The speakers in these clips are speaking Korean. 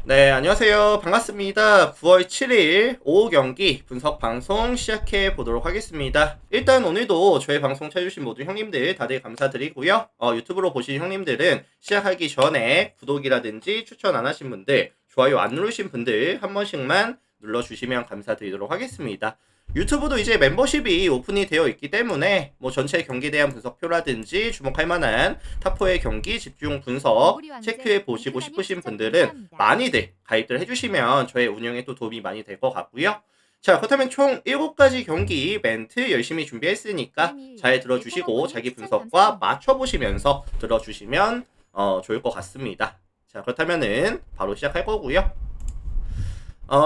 네, 안녕하세요. 반갑습니다. 9월 7일 오후 경기 분석 방송 시작해 보도록 하겠습니다. 일단 오늘도 저희 방송 찾아주신 모든 형님들 다들 감사드리고요. 유튜브로 보신 형님들은 시작하기 전에 구독이라든지 추천 안 하신 분들, 좋아요 안 누르신 분들 한 번씩만 눌러주시면 감사드리도록 하겠습니다. 유튜브도 이제 멤버십이 오픈이 되어 있기 때문에 뭐 전체 경기에 대한 분석표라든지 주목할 만한 탑4의 경기 집중 분석 체크해 보시고 싶으신 분들은 많이들 가입들 해주시면 저의 운영에 또 도움이 많이 될 것 같고요. 자, 그렇다면 총 7가지 경기 멘트 열심히 준비했으니까 잘 들어주시고 자기 분석과 맞춰보시면서 들어주시면 좋을 것 같습니다. 자, 그렇다면은 바로 시작할 거고요.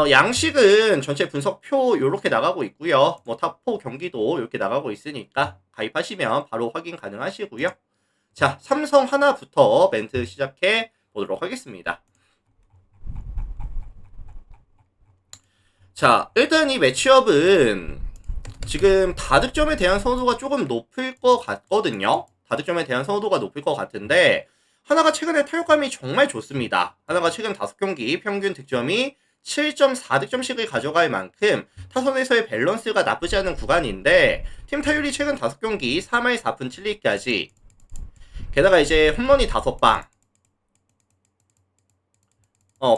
양식은 전체 분석표 요렇게 나가고 있고요. 뭐 탑4 경기도 이렇게 나가고 있으니까 가입하시면 바로 확인 가능하시고요. 자, 삼성 하나부터 멘트 시작해 보도록 하겠습니다. 자, 일단 이 매치업은 지금 다득점에 대한 선호도가 조금 높을 것 같거든요. 다득점에 대한 선호도가 높을 것 같은데 하나가 최근에 타격감이 정말 좋습니다. 하나가 최근 5경기 평균 득점이 7.4득점씩을 가져갈 만큼 타선에서의 밸런스가 나쁘지 않은 구간인데 팀 타율이 최근 5경기 3할 4푼 7리까지 게다가 이제 홈런이 5방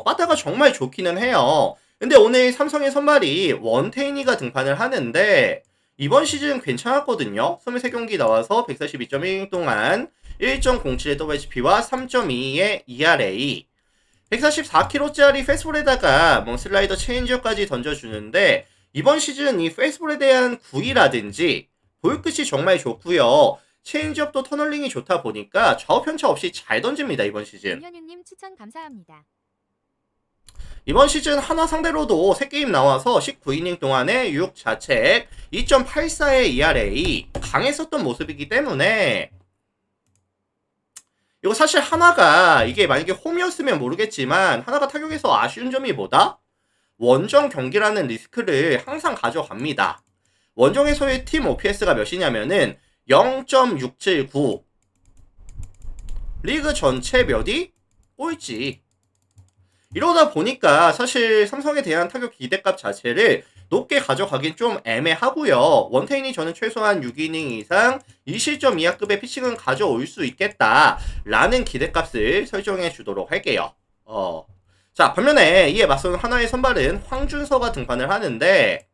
빠따가 정말 좋기는 해요. 근데 오늘 삼성의 선발이 원태인이가 등판을 하는데 이번 시즌 괜찮았거든요. 23경기 나와서 142.1이닝 동안 1.07의 WHP와 3.22의 ERA 144km짜리 페스볼에다가 뭐 슬라이더 체인지업까지 던져주는데 이번 시즌 이 페스볼에 대한 구위라든지 볼 끝이 정말 좋고요. 체인지업도 터널링이 좋다 보니까 좌우 편차 없이 잘 던집니다. 이번 시즌. 김현윤님 추천 감사합니다. 이번 시즌 하나 상대로도 3게임 나와서 19이닝 동안에 6자책 2.84의 ERA 강했었던 모습이기 때문에 이거 사실 하나가 이게 만약에 홈이었으면 모르겠지만 하나가 타격에서 아쉬운 점이 뭐다? 원정 경기라는 리스크를 항상 가져갑니다. 원정에서의 팀 OPS가 몇이냐면은 0.679 리그 전체 몇이? 꼴찌. 이러다 보니까 사실 삼성에 대한 타격 기대값 자체를 높게 가져가긴 좀 애매하고요. 원태인이 저는 최소한 6이닝 이상 2실점 이하급의 피칭은 가져올 수 있겠다라는 기대값을 설정해 주도록 할게요. 자, 반면에 이에 맞서는 하나의 선발은 황준서가 등판을 하는데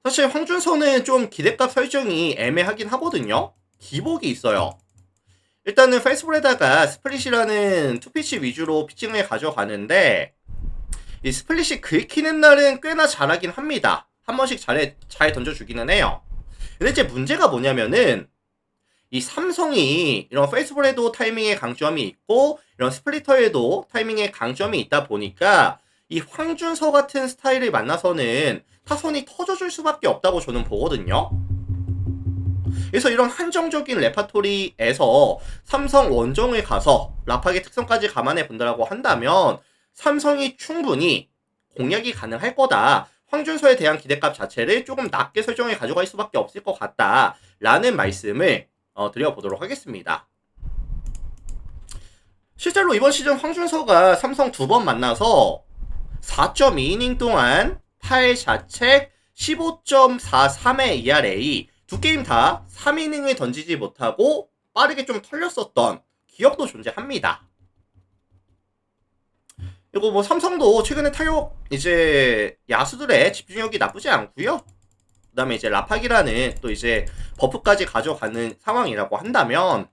사실 황준서는 좀 기대값 설정이 애매하긴 하거든요. 기복이 있어요. 일단은 페이스볼에다가 스플릿이라는 투피치 위주로 피칭을 가져가는데 이 스플릿이 긁히는 날은 꽤나 잘하긴 합니다. 한 번씩 잘 던져주기는 해요. 근데 이제 문제가 뭐냐면은 이 삼성이 이런 페이스볼에도 타이밍의 강점이 있고 이런 스플리터에도 타이밍의 강점이 있다 보니까 이 황준서 같은 스타일을 만나서는 타선이 터져줄 수밖에 없다고 저는 보거든요. 그래서 이런 한정적인 레파토리에서 삼성 원정을 가서 라팍의 특성까지 감안해 본다라고 한다면 삼성이 충분히 공략이 가능할 거다. 황준서에 대한 기대값 자체를 조금 낮게 설정해 가져갈 수밖에 없을 것 같다라는 말씀을 드려보도록 하겠습니다. 실제로 이번 시즌 황준서가 삼성 2번 만나서 4.2이닝 동안 8자책 15.43의 ERA 2게임 다 3이닝을 던지지 못하고 빠르게 좀 털렸었던 기억도 존재합니다. 그리고 뭐 삼성도 최근에 타격 이제 야수들의 집중력이 나쁘지 않고요. 그 다음에 이제 라팍이라는 또 이제 버프까지 가져가는 상황이라고 한다면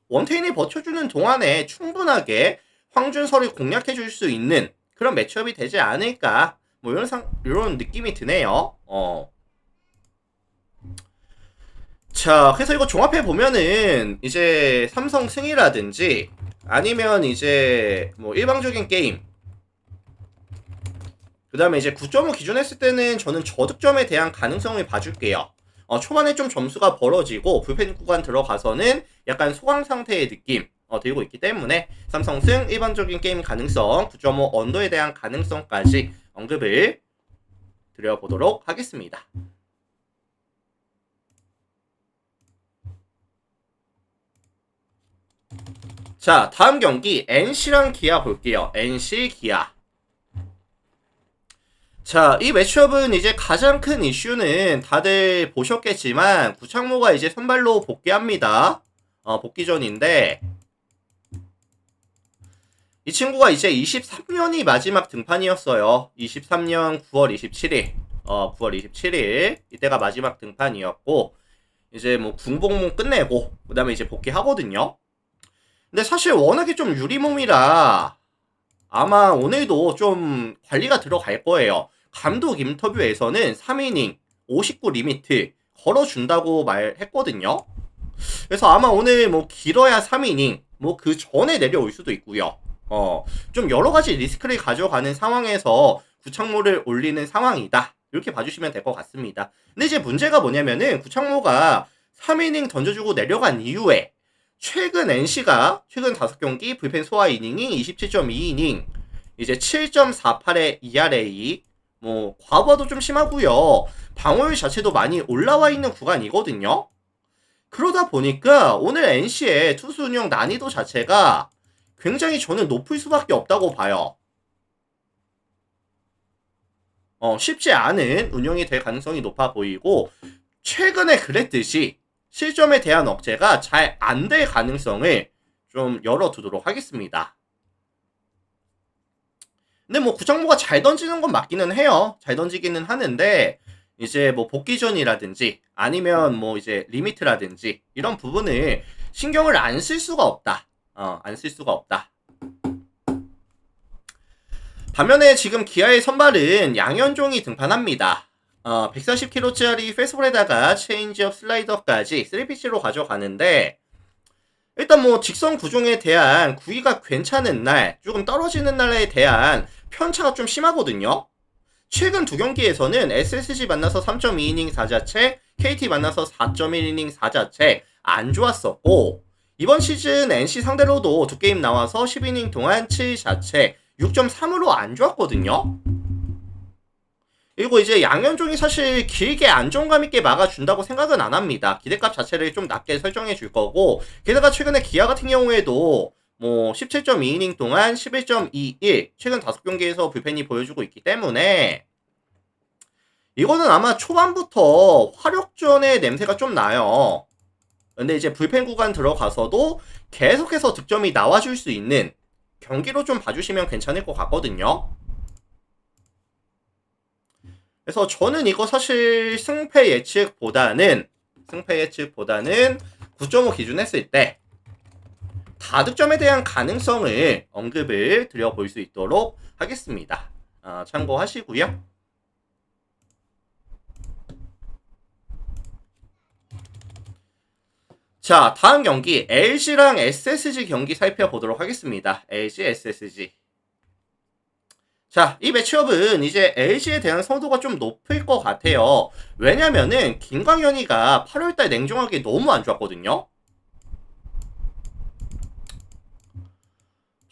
원태인이 버텨주는 동안에 충분하게 황준서를 공략해줄 수 있는 그런 매치업이 되지 않을까 뭐 이런 느낌이 드네요. 자, 그래서 이거 종합해 보면은 이제 삼성 승이라든지 아니면 이제 뭐 일방적인 게임 그 다음에 이제 9.5 기준 했을 때는 저는 저득점에 대한 가능성을 봐줄게요. 초반에 좀 점수가 벌어지고 불펜 구간 들어가서는 약간 소강 상태의 느낌 들고 있기 때문에 삼성승 일반적인 게임 가능성 9.5 언더에 대한 가능성까지 언급을 드려보도록 하겠습니다. 자, 다음 경기 NC랑 기아 볼게요. NC, 기아. 자, 이 매치업은 이제 가장 큰 이슈는 다들 보셨겠지만 구창모가 이제 선발로 복귀합니다. 복귀전인데 이 친구가 이제 23년이 마지막 등판이었어요. 23년 9월 27일. 9월 27일. 이때가 마지막 등판이었고 이제 뭐 군복무 끝내고 그다음에 이제 복귀하거든요. 근데 사실 워낙에 좀 유리몸이라 아마 오늘도 좀 관리가 들어갈 거예요. 감독 인터뷰에서는 3이닝 59 리미트 걸어준다고 말했거든요. 그래서 아마 오늘 뭐 길어야 3이닝 뭐 그 전에 내려올 수도 있고요. 좀 여러 가지 리스크를 가져가는 상황에서 구창모를 올리는 상황이다. 이렇게 봐주시면 될 것 같습니다. 근데 이제 문제가 뭐냐면은 구창모가 3이닝 던져주고 내려간 이후에 최근 NC가 최근 5경기 불펜 소화 이닝이 27.2이닝 이제 7.48의 ERA 뭐 과부하도 좀 심하고요. 방어율 자체도 많이 올라와 있는 구간이거든요. 그러다 보니까 오늘 NC의 투수 운영 난이도 자체가 굉장히 저는 높을 수밖에 없다고 봐요. 쉽지 않은 운영이 될 가능성이 높아 보이고 최근에 그랬듯이 실점에 대한 억제가 잘 안 될 가능성을 좀 열어두도록 하겠습니다. 근데 뭐 구창모가 잘 던지는 건 맞기는 해요. 잘 던지기는 하는데 이제 뭐 복귀전이라든지 아니면 뭐 이제 리미트라든지 이런 부분을 신경을 안 쓸 수가 없다. 안 쓸 수가 없다. 반면에 지금 기아의 선발은 양현종이 등판합니다. 140km짜리 페스볼에다가 체인지업 슬라이더까지 3피치로 가져가는데 일단 뭐 직선 구종에 대한 구위가 괜찮은 날, 조금 떨어지는 날에 대한 편차가 좀 심하거든요. 최근 두 경기에서는 SSG 만나서 3.2이닝 4자책, KT 만나서 4.1이닝 4자책 안 좋았었고 이번 시즌 NC 상대로도 두 게임 나와서 10이닝 동안 7자책, 6.3으로 안 좋았거든요. 그리고 이제 양현종이 사실 길게 안정감 있게 막아준다고 생각은 안 합니다. 기대값 자체를 좀 낮게 설정해 줄 거고 게다가 최근에 기아 같은 경우에도 뭐 17.2이닝 동안 11.21 최근 5경기에서 불펜이 보여주고 있기 때문에 이거는 아마 초반부터 화력전의 냄새가 좀 나요. 근데 이제 불펜 구간 들어가서도 계속해서 득점이 나와줄 수 있는 경기로 좀 봐주시면 괜찮을 것 같거든요. 그래서 저는 이거 사실 승패 예측보다는 9.5 기준 했을 때 다득점에 대한 가능성을 언급을 드려볼 수 있도록 하겠습니다. 참고하시고요. 자, 다음 경기 LG랑 SSG 경기 살펴보도록 하겠습니다. LG, SSG. 자, 이 매치업은 이제 LG에 대한 선호도가 좀 높을 것 같아요. 왜냐면은 김광현이가 8월달 냉정하게 너무 안 좋았거든요.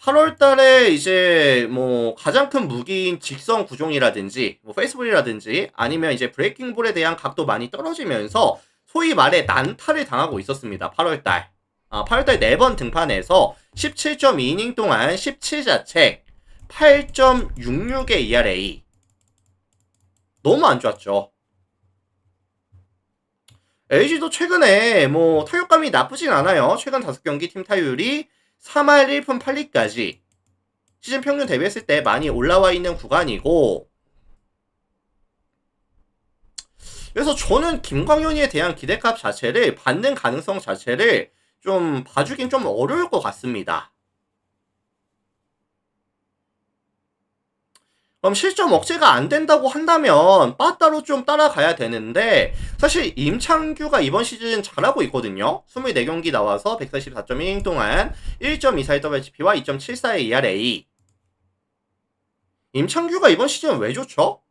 8월달에 이제 뭐 가장 큰 무기인 직선 구종이라든지 뭐 페이스볼이라든지 아니면 이제 브레이킹볼에 대한 각도 많이 떨어지면서 소위 말해 난타를 당하고 있었습니다. 8월달. 8월달 4번 등판해서 17.2이닝 동안 17자책 8.66의 ERA. 너무 안 좋았죠. LG도 최근에 뭐 타격감이 나쁘진 않아요. 최근 5경기 팀 타율이 3할 1푼 8리까지 시즌 평균 대비했을 때 많이 올라와 있는 구간이고 그래서 저는 김광현이에 대한 기대값 자체를 받는 가능성 자체를 좀 봐주긴 좀 어려울 것 같습니다. 그럼 실점 억제가 안 된다고 한다면 빠따로 좀 따라가야 되는데 사실 임창규가 이번 시즌 잘하고 있거든요. 24경기 나와서 144.1이닝 동안 1.24의 WHP와 2.74의 ERA. 임창규가 이번 시즌 왜 좋죠?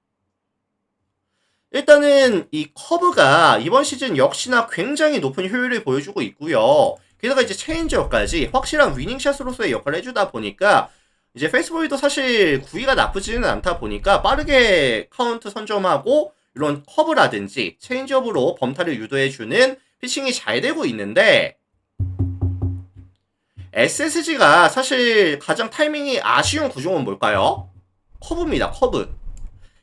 일단은 이 커브가 이번 시즌 역시나 굉장히 높은 효율을 보여주고 있고요. 게다가 이제 체인지업까지 확실한 위닝샷으로서의 역할을 해주다 보니까 이제 페이스볼도 사실 구위가 나쁘지는 않다 보니까 빠르게 카운트 선점하고 이런 커브라든지 체인지업으로 범타를 유도해주는 피칭이 잘 되고 있는데 SSG가 사실 가장 타이밍이 아쉬운 구종은 뭘까요? 커브입니다. 커브.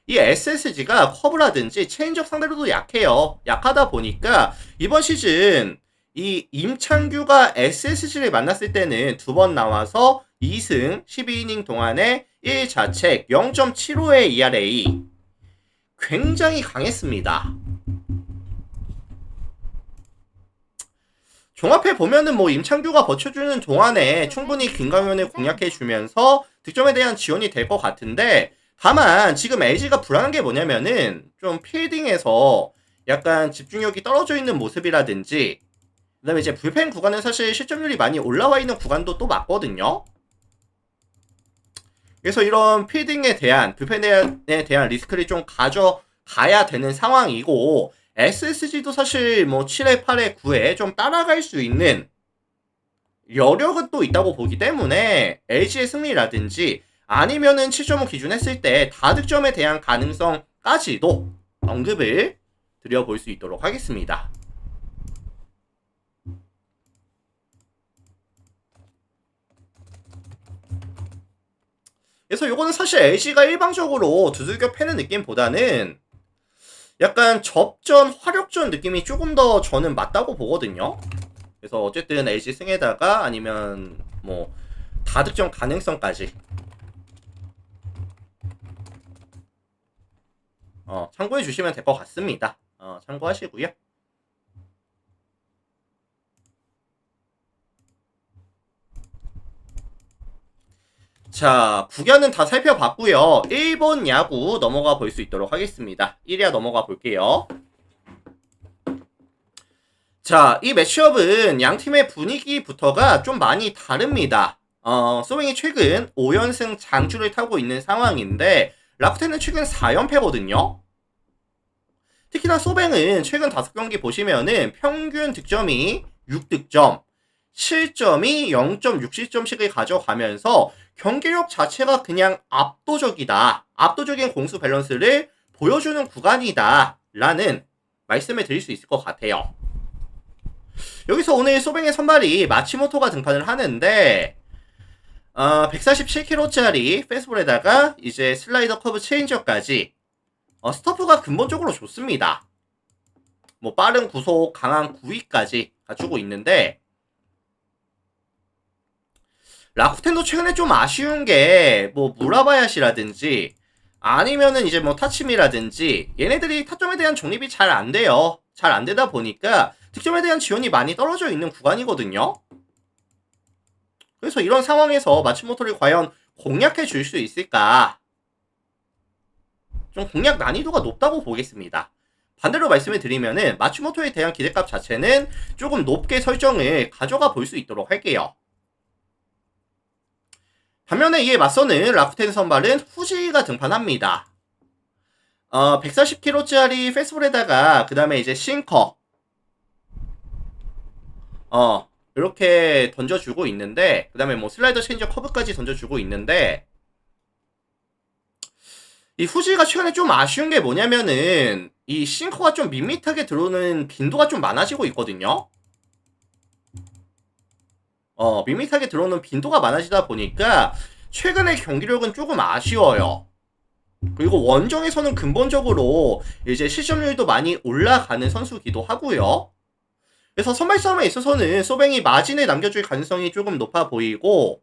이 SSG가 커브라든지 체인지업 상대로도 약해요. 약하다 보니까 이번 시즌 이 임창규가 SSG를 만났을 때는 2번 나와서 2승 12이닝 동안에 1자책 0.75의 ERA 굉장히 강했습니다. 종합해 보면은 뭐 임창규가 버텨주는 동안에 충분히 김강현을 공략해주면서 득점에 대한 지원이 될 것 같은데, 다만 지금 LG가 불안한 게 뭐냐면은 좀 필딩에서 약간 집중력이 떨어져 있는 모습이라든지, 그 다음에 이제 불펜 구간은 사실 실점률이 많이 올라와 있는 구간도 또 맞거든요. 그래서 이런 필딩에 대한, 불펜에 대한 리스크를 좀 가져가야 되는 상황이고, SSG도 사실 뭐 7회, 8회, 9회 좀 따라갈 수 있는 여력은 또 있다고 보기 때문에 LG의 승리라든지 아니면은 7.5 기준 했을 때 다득점에 대한 가능성까지도 언급을 드려볼 수 있도록 하겠습니다. 그래서 요거는 사실 LG가 일방적으로 두들겨 패는 느낌보다는 약간 접전, 화력전 느낌이 조금 더 저는 맞다고 보거든요. 그래서 어쨌든 LG 승에다가 아니면 뭐 다득점 가능성까지 참고해 주시면 될 것 같습니다. 참고하시고요. 자, 구견은 다 살펴봤고요. 일본 야구 넘어가 볼 수 있도록 하겠습니다. 1야 넘어가 볼게요. 자, 이 매치업은 양 팀의 분위기부터가 좀 많이 다릅니다. 소뱅이 최근 5연승 장주를 타고 있는 상황인데 라쿠텐은 최근 4연패거든요. 특히나 소뱅은 최근 5경기 보시면은 평균 득점이 6득점, 실점이 0.60점씩을 가져가면서 경기력 자체가 그냥 압도적이다. 압도적인 공수 밸런스를 보여주는 구간이다. 라는 말씀을 드릴 수 있을 것 같아요. 여기서 오늘 소뱅의 선발이 마치모토가 등판을 하는데 147kg짜리 페이스볼에다가 이제 슬라이더 커브 체인지업까지 스토프가 근본적으로 좋습니다. 뭐 빠른 구속, 강한 구위까지 갖추고 있는데 라쿠텐도 최근에 좀 아쉬운 게 뭐 무라바야시라든지 아니면은 이제 뭐 타치미라든지 얘네들이 타점에 대한 정립이 잘 안 돼요. 잘 안 되다 보니까 득점에 대한 지원이 많이 떨어져 있는 구간이거든요. 그래서 이런 상황에서 마츠모토를 과연 공략해 줄 수 있을까? 좀 공략 난이도가 높다고 보겠습니다. 반대로 말씀을 드리면은 마츠모토에 대한 기대값 자체는 조금 높게 설정을 가져가 볼 수 있도록 할게요. 반면에 이에 맞서는 라쿠텐 선발은 후지가 등판합니다. 140kg짜리 페스볼에다가 그 다음에 이제 싱커 이렇게 던져주고 있는데, 그 다음에 뭐 슬라이더 체인저 커브까지 던져주고 있는데, 이 후지가 최근에 좀 아쉬운 게 뭐냐면은 이 싱커가 좀 밋밋하게 들어오는 빈도가 좀 많아지고 있거든요. 밋밋하게 들어오는 빈도가 많아지다 보니까 최근의 경기력은 조금 아쉬워요. 그리고 원정에서는 근본적으로 이제 실점률도 많이 올라가는 선수기도 하고요. 그래서 선발 싸움에 있어서는 소뱅이 마진을 남겨줄 가능성이 조금 높아 보이고,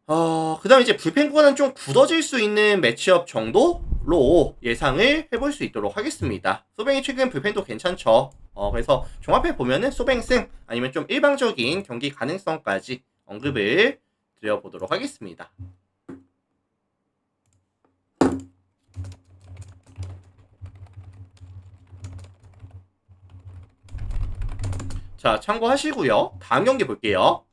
그 다음에 이제 불펜 구간은 좀 굳어질 수 있는 매치업 정도로 예상을 해볼 수 있도록 하겠습니다. 소뱅이 최근 불펜도 괜찮죠. 그래서 종합해 보면은 소뱅승 아니면 좀 일방적인 경기 가능성까지 언급을 드려보도록 하겠습니다. 자, 참고하시고요. 다음 경기 볼게요.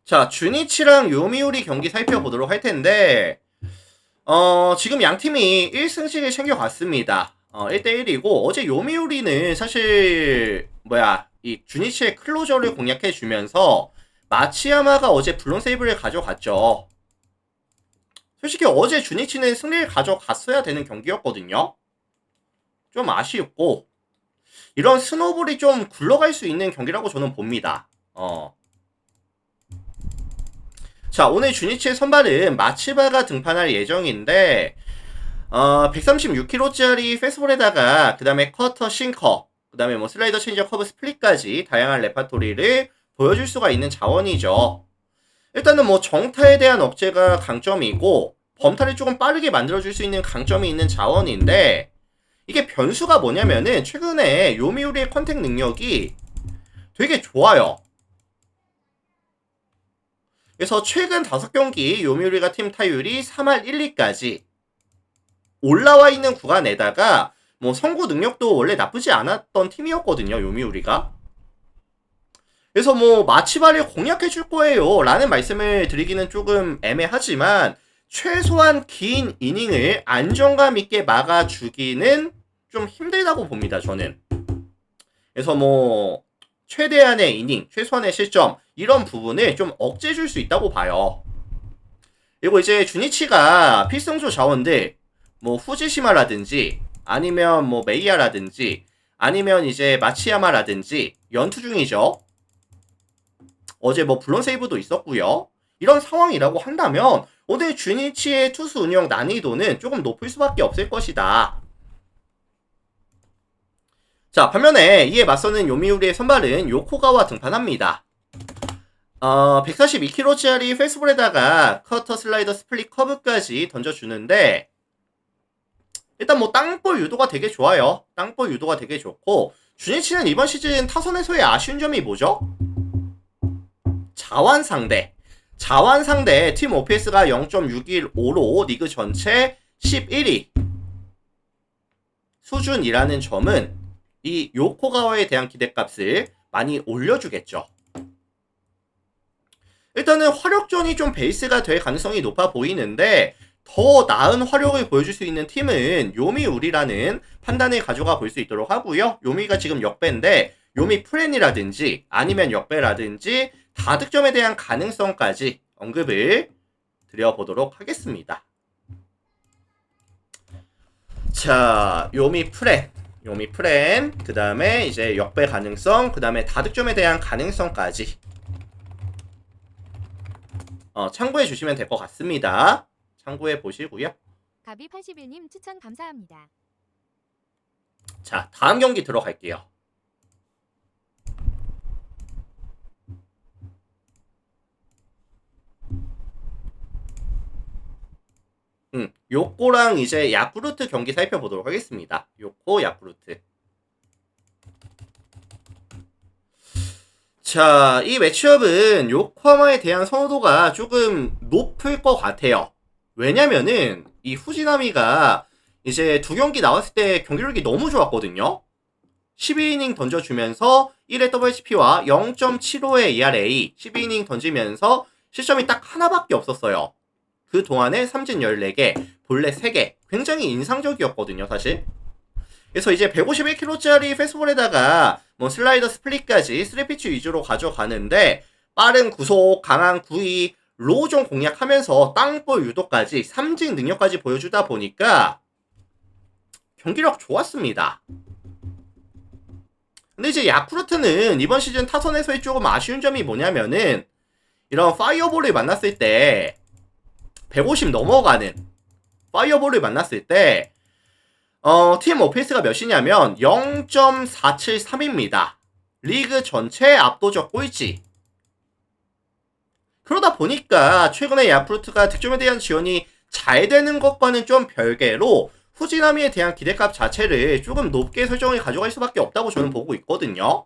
자, 주니치랑 요미우리 경기 살펴보도록 할 텐데, 지금 양 팀이 1승씩을 챙겨갔습니다. 1대1이고, 어제 요미우리는 사실, 이 주니치의 클로저를 공략해주면서, 마치야마가 어제 블론 세이브를 가져갔죠. 솔직히 어제 주니치는 승리를 가져갔어야 되는 경기였거든요. 좀 아쉽고 이런 스노볼이 좀 굴러갈 수 있는 경기라고 저는 봅니다. 자, 오늘 주니치의 선발은 마츠바가 등판할 예정인데 136kg짜리 페스볼에다가 그 다음에 커터, 싱커, 그 다음에 뭐 슬라이더, 체인저, 커브, 스플릿까지 다양한 레파토리를 보여줄 수가 있는 자원이죠. 일단은 뭐 정타에 대한 억제가 강점이고 범타를 조금 빠르게 만들어줄 수 있는 강점이 있는 자원인데 이게 변수가 뭐냐면은 최근에 요미우리의 컨택 능력이 되게 좋아요. 그래서 최근 5경기 요미우리가 팀 타율이 3할 1, 2까지 올라와 있는 구간에다가 뭐 선구 능력도 원래 나쁘지 않았던 팀이었거든요, 요미우리가. 그래서 뭐 마치바를 공략해 줄 거예요 라는 말씀을 드리기는 조금 애매하지만 최소한 긴 이닝을 안정감 있게 막아주기는 좀 힘들다고 봅니다, 저는. 그래서 뭐 최대한의 이닝, 최소한의 실점 이런 부분을 좀 억제해 줄 수 있다고 봐요. 그리고 이제 주니치가 필승조 자원들 뭐 후지시마라든지 아니면 뭐 메이야라든지 아니면 이제 마치야마라든지 연투 중이죠. 어제 뭐 블론 세이브도 있었고요. 이런 상황이라고 한다면 오늘 주니치의 투수 운영 난이도는 조금 높을 수밖에 없을 것이다. 자, 반면에 이에 맞서는 요미우리의 선발은 요코가와 등판합니다. 142kg짜리 페스볼에다가 커터, 슬라이더, 스플릿, 커브까지 던져주는데 일단 뭐 땅볼 유도가 되게 좋아요. 땅볼 유도가 되게 좋고 주니치는 이번 시즌 타선에서의 아쉬운 점이 뭐죠? 자완 상대 팀 OPS가 0.615로 리그 전체 11위 수준이라는 점은 이 요코가와에 대한 기대값을 많이 올려주겠죠. 일단은 화력전이 좀 베이스가 될 가능성이 높아 보이는데 더 나은 화력을 보여줄 수 있는 팀은 요미우리라는 판단을 가져가 볼 수 있도록 하고요. 요미가 지금 역배인데 요미 프렌이라든지 아니면 역배라든지 다득점에 대한 가능성까지 언급을 드려보도록 하겠습니다. 자, 요미 프렌, 그 다음에 이제 역배 가능성, 그 다음에 다득점에 대한 가능성까지 참고해 주시면 될 것 같습니다. 참고해 보시고요. 가비 81님 추천 감사합니다. 자, 다음 경기 들어갈게요. 요코랑 이제 야쿠르트 경기 살펴보도록 하겠습니다. 요코, 야쿠르트. 자, 이 매치업은 요코하마에 대한 선호도가 조금 높을 것 같아요. 왜냐면은 이 후지나미가 이제 두 경기 나왔을 때 경기력이 너무 좋았거든요. 12이닝 던져주면서 1의 WHP와 0.75의 ERA, 12이닝 던지면서 실점이 딱 하나밖에 없었어요. 그 동안에 삼진 14개, 볼넷 3개, 굉장히 인상적이었거든요, 사실. 그래서 이제 151kg짜리 패스볼에다가 뭐 슬라이더 스플릿까지 3피치 위주로 가져가는데 빠른 구속, 강한 구위, 로우존 공략하면서 땅볼 유도까지 삼진 능력까지 보여주다 보니까 경기력 좋았습니다. 근데 이제 야쿠르트는 이번 시즌 타선에서의 조금 아쉬운 점이 뭐냐면은 이런 파이어볼을 만났을 때 150 넘어가는 파이어볼을 만났을 때 팀 OPS가 몇이냐면 0.473입니다. 리그 전체 압도적 꼴찌. 그러다 보니까 최근에 야쿠르트가 득점에 대한 지원이 잘 되는 것과는 좀 별개로 후지나미에 대한 기대값 자체를 조금 높게 설정을 가져갈 수밖에 없다고 저는 보고 있거든요.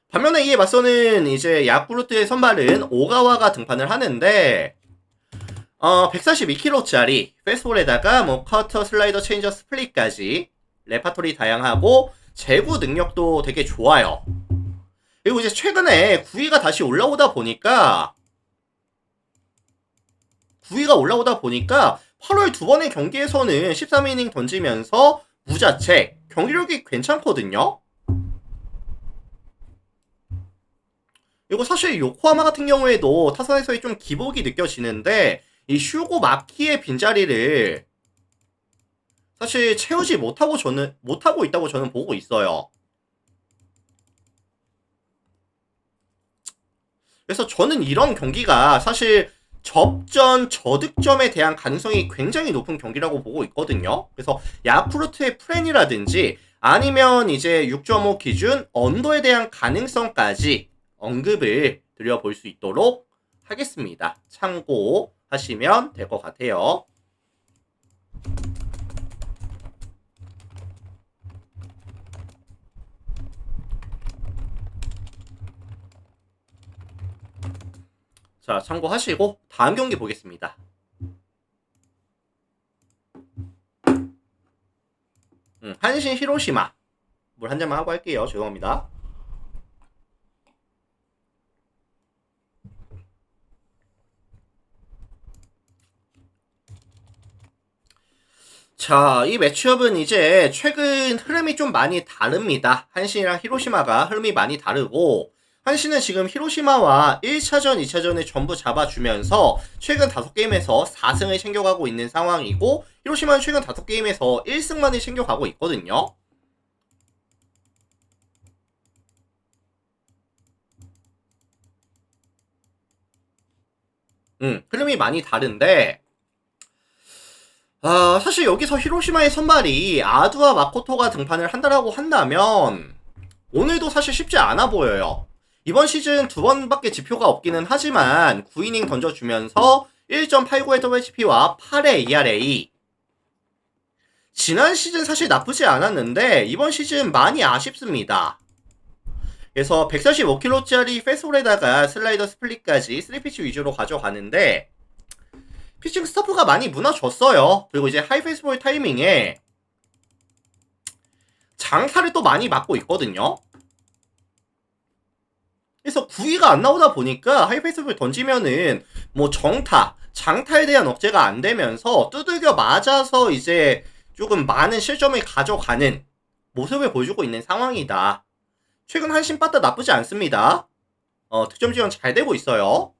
반면에 이에 맞서는 이제 야쿠르트의 선발은 오가와가 등판을 하는데 142kg짜리 패스볼에다가 뭐 커터, 슬라이더, 체인저, 스플릿까지 레파토리 다양하고 제구 능력도 되게 좋아요. 그리고 이제 최근에 9위가 다시 올라오다 보니까 8월 두 번의 경기에서는 13이닝 던지면서 무자책 경기력이 괜찮거든요. 그리고 사실 요코하마 같은 경우에도 타선에서의 좀 기복이 느껴지는데 이 슈고 마키의 빈자리를 사실 채우지 못하고 있다고 저는 보고 있어요. 그래서 저는 이런 경기가 사실 접전 저득점에 대한 가능성이 굉장히 높은 경기라고 보고 있거든요. 그래서 야쿠르트의 프렌이라든지 아니면 이제 6.5 기준 언더에 대한 가능성까지 언급을 드려볼 수 있도록 하겠습니다. 참고하시면 될 것 같아요. 자, 참고하시고 다음 경기 보겠습니다. 한신 히로시마. 물 한 잔만 하고 할게요. 죄송합니다. 자, 이 매치업은 이제 최근 흐름이 좀 많이 다릅니다. 한신이랑 히로시마가 흐름이 많이 다르고, 한신은 지금 히로시마와 1차전, 2차전을 전부 잡아주면서 최근 5게임에서 4승을 챙겨가고 있는 상황이고, 히로시마는 최근 5게임에서 1승만을 챙겨가고 있거든요. 흐름이 많이 다른데, 사실 여기서 히로시마의 선발이 아두와 마코토가 등판을 한다라고 한다면 오늘도 사실 쉽지 않아 보여요. 이번 시즌 2번밖에 지표가 없기는 하지만 9이닝 던져주면서 1.89의 WHP와 8의 ERA. 지난 시즌 사실 나쁘지 않았는데 이번 시즌 많이 아쉽습니다. 그래서 145kg짜리 패스볼에다가 슬라이더 스플릿까지 3피치 위주로 가져가는데 피칭 스타프가 많이 무너졌어요. 그리고 이제 하이 페이스볼 타이밍에 장타를 또 많이 맞고 있거든요. 그래서 9위가 안 나오다 보니까 하이 페이스볼 던지면은 뭐 장타에 대한 억제가 안 되면서 두들겨 맞아서 이제 조금 많은 실점을 가져가는 모습을 보여주고 있는 상황이다. 최근 한신 빠따 나쁘지 않습니다. 득점 지원 잘 되고 있어요.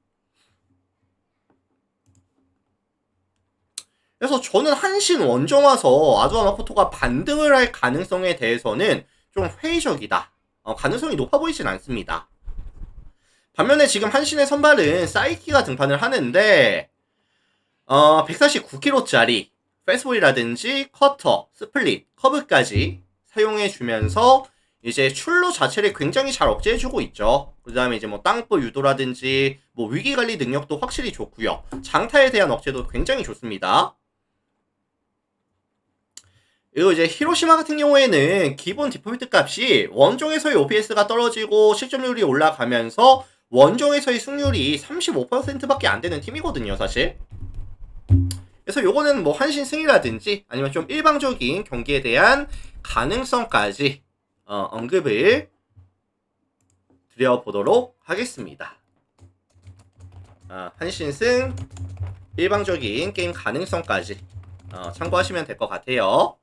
그래서 저는 한신 원정 와서 아두아 마코토가 반등을 할 가능성에 대해서는 좀 회의적이다. 가능성이 높아 보이진 않습니다. 반면에 지금 한신의 선발은 사이키가 등판을 하는데 149kg짜리 패스볼이라든지 커터, 스플릿, 커브까지 사용해주면서 이제 출루 자체를 굉장히 잘 억제해주고 있죠. 그 다음에 이제 뭐 땅볼 유도라든지 뭐 위기관리 능력도 확실히 좋고요. 장타에 대한 억제도 굉장히 좋습니다. 그리고 이제 히로시마 같은 경우에는 기본 디폴트 값이 원정에서의 OPS가 떨어지고 실점률이 올라가면서 원정에서의 승률이 35%밖에 안 되는 팀이거든요, 사실. 그래서 요거는 뭐 한신 승이라든지 아니면 좀 일방적인 경기에 대한 가능성까지 언급을 드려보도록 하겠습니다. 한신 승, 일방적인 게임 가능성까지 참고하시면 될 것 같아요.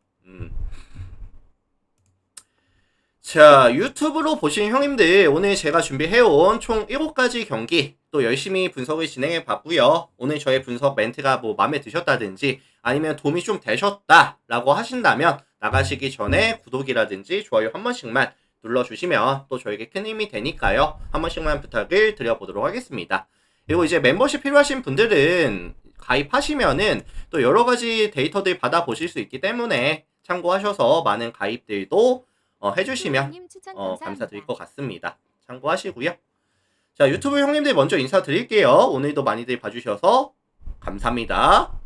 자, 유튜브로 보신 형님들, 오늘 제가 준비해온 총 7가지 경기 또 열심히 분석을 진행해 봤고요. 오늘 저의 분석 멘트가 뭐 마음에 드셨다든지 아니면 도움이 좀 되셨다라고 하신다면 나가시기 전에 구독이라든지 좋아요 한 번씩만 눌러주시면 또 저에게 큰 힘이 되니까요. 한 번씩만 부탁을 드려보도록 하겠습니다. 그리고 이제 멤버십 필요하신 분들은 가입하시면은 또 여러가지 데이터들 받아보실 수 있기 때문에 참고하셔서 많은 가입들도 해주시면 감사드릴 것 같습니다. 참고하시고요. 자, 유튜브 형님들 먼저 인사드릴게요. 오늘도 많이들 봐주셔서 감사합니다.